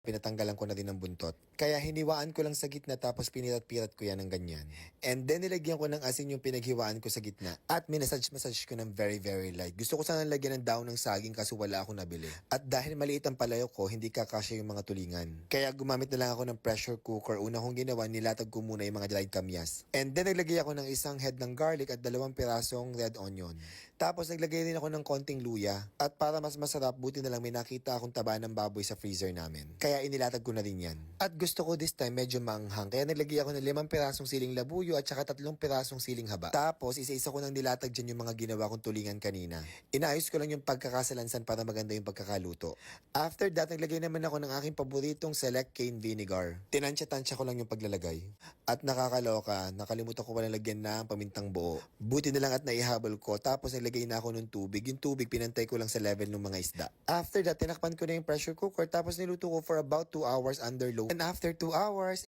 pinatanggalan ko na din ng buntot. Kaya hiniwaan ko lang sa gitna tapos pinirat-pirat ko yan ng ganyan. And then nilagyan ko ng asin yung pinaghiwaan ko sa gitna. At minasage-massage ko ng very very light. Gusto ko sana lagyan ng daon ng saging kaso wala akong nabili. At dahil maliit ang palayok ko, hindi kakasya yung mga tulingan. Kaya gumamit na lang ako ng pressure cooker. Una kong ginawa, nilatag ko muna yung mga dried kamyas. And then naglagay ako ng isang head ng garlic at 2 pirasong red onion. Tapos naglagay din ako ng konting luya. At para mas masarap, buti na lang may nakita akong taba ng baboy sa freezer namin. Kaya inilatag ko na din yan. At gusto ko this time medyo maanghang. Kaya naglagay ako ng 5 pirasong siling labuyo at saka 3 pirasong siling haba. Tapos isa-isa ko nang nilatag dyan yung mga ginawa kong tulingan kanina. Inaayos ko lang yung pagkakasalansan para maganda yung pagkakaluto. After that, naglagay naman ako ng aking paboritong select cane vinegar. Tinansya-tansya ko lang yung paglalagay. At nakakaloka, nakalimutan ko palang lagyan na ang pamintang buo. Buti na lang at naihabol ko. Tapos naglagay na ako ng tubig. Yung tubig pinantay ko lang sa level ng mga isda. After that, tinakpan ko na yung pressure cooker tapos niluto ko for about 2 hours under low. And after 2 hours,